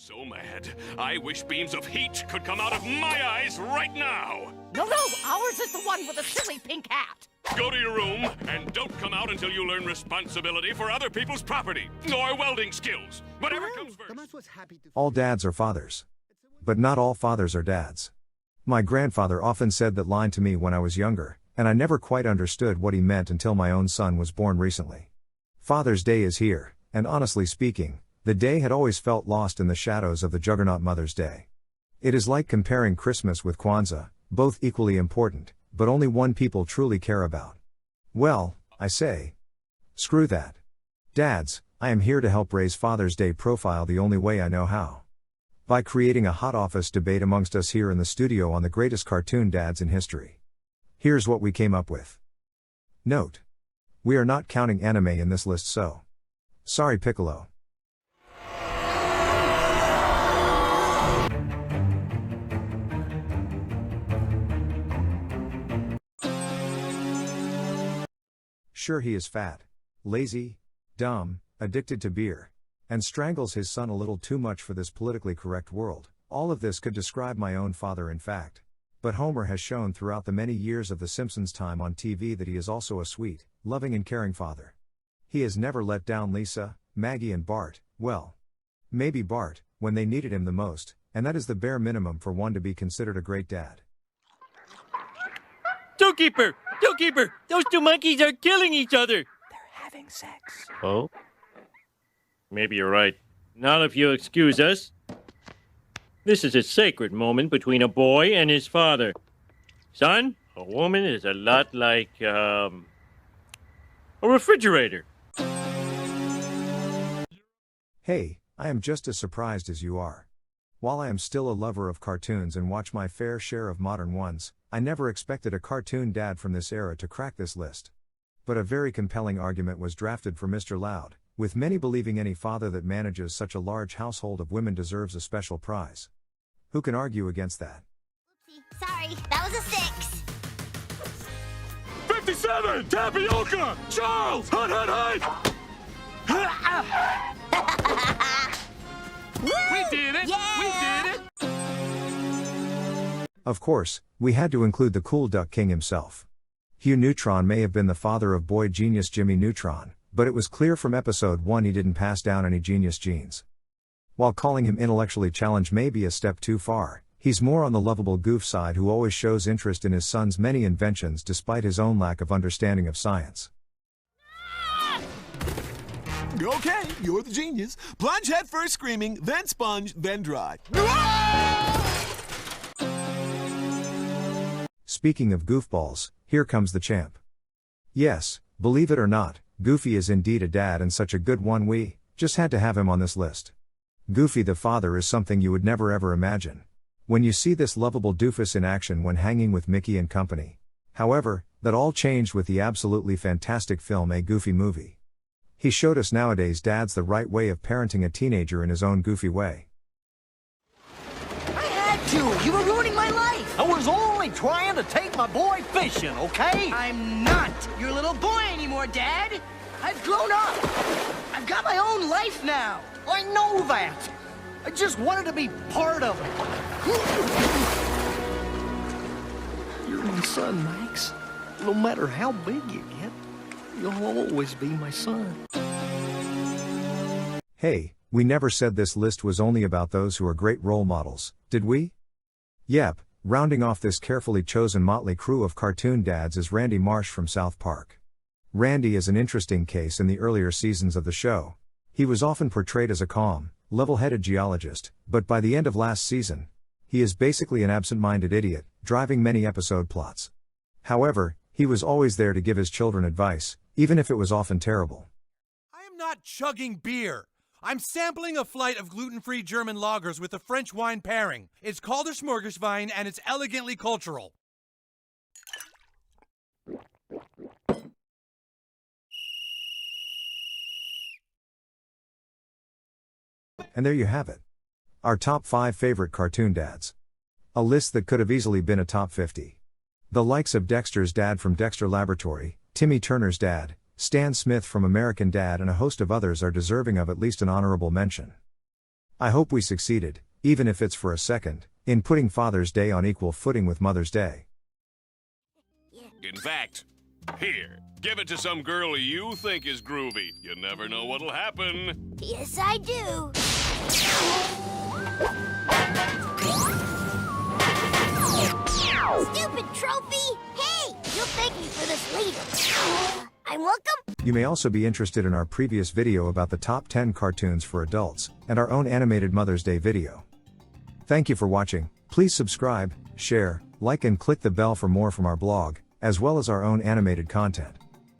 So mad, I wish beams of heat could come out of my eyes right now! No, ours is the one with the silly pink hat. Go to your room, and don't come out until you learn responsibility for other people's property, or welding skills, whatever comes first. All dads are fathers. But not all fathers are dads. My grandfather often said that line to me when I was younger, and I never quite understood what he meant until my own son was born recently. Father's Day is here, and honestly speaking, the day had always felt lost in the shadows of the juggernaut Mother's Day. It is like comparing Christmas with Kwanzaa, both equally important, but only one people truly care about. Well, I say. Screw that. Dads, I am here to help raise Father's Day profile the only way I know how. By creating a hot office debate amongst us here in the studio on the greatest cartoon dads in history. Here's what we came up with. Note. We are not counting anime in this list, so. Sorry, Piccolo. Sure, he is fat, lazy, dumb, addicted to beer, and strangles his son a little too much for this politically correct world. All of this could describe my own father, in fact. But Homer has shown throughout the many years of The Simpsons' time on TV that he is also a sweet, loving and caring father. He has never let down Lisa, Maggie and Bart, well, maybe Bart, when they needed him the most, and that is the bare minimum for one to be considered a great dad. Zookeeper! Zookeeper! Those two monkeys are killing each other! They're having sex. Oh? Maybe you're right. Not if you excuse us. This is a sacred moment between a boy and his father. Son, a woman is a lot like, a refrigerator. Hey, I am just as surprised as you are. While I am still a lover of cartoons and watch my fair share of modern ones, I never expected a cartoon dad from this era to crack this list. But a very compelling argument was drafted for Mr. Loud, with many believing any father that manages such a large household of women deserves a special prize. Who can argue against that? Oopsie, sorry, that was a 6. 57! Tapioca! Charles! Hut! We did it! Yeah! We did it! Of course, we had to include the cool duck king himself. Hugh Neutron may have been the father of boy genius Jimmy Neutron, but it was clear from episode 1 he didn't pass down any genius genes. While calling him intellectually challenged may be a step too far, he's more on the lovable goof side who always shows interest in his son's many inventions despite his own lack of understanding of science. Okay, you're the genius. Plunge head first screaming, then sponge, then dry. Speaking of goofballs, here comes the champ. Yes, believe it or not, Goofy is indeed a dad and such a good one, we just had to have him on this list. Goofy the father is something you would never ever imagine. When you see this lovable doofus in action when hanging with Mickey and company. However, that all changed with the absolutely fantastic film A Goofy Movie. He showed us nowadays dads the right way of parenting a teenager in his own goofy way. I had to! You were ruining my life! I was only trying to take my boy fishing, okay? I'm not your little boy anymore, Dad! I've grown up! I've got my own life now! I know that. I just wanted to be part of it. You're my son, Max. No matter how big you get, you'll always be my son. Hey, we never said this list was only about those who are great role models, did we? Yep, rounding off this carefully chosen motley crew of cartoon dads is Randy Marsh from South Park. Randy is an interesting case in the earlier seasons of the show. He was often portrayed as a calm, level-headed geologist, but by the end of last season, he is basically an absent-minded idiot, driving many episode plots. However, he was always there to give his children advice, even if it was often terrible. I am not chugging beer. I'm sampling a flight of gluten-free German lagers with a French wine pairing. It's called a Smorgaswein, and it's elegantly cultural. And there you have it. Our top 5 favorite cartoon dads. A list that could have easily been a top 50. The likes of Dexter's dad from Dexter Laboratory, Timmy Turner's dad, Stan Smith from American Dad and a host of others are deserving of at least an honorable mention. I hope we succeeded, even if it's for a second, in putting Father's Day on equal footing with Mother's Day. In fact, here, give it to some girl you think is groovy. You never know what'll happen. Yes, I do. Stupid trophy! Hey, you'll thank me for this later. I'm welcome. You may also be interested in our previous video about the top 10 cartoons for adults, and our own animated Mother's Day video. Thank you for watching. Please subscribe, share, like and click the bell for more from our blog, as well as our own animated content.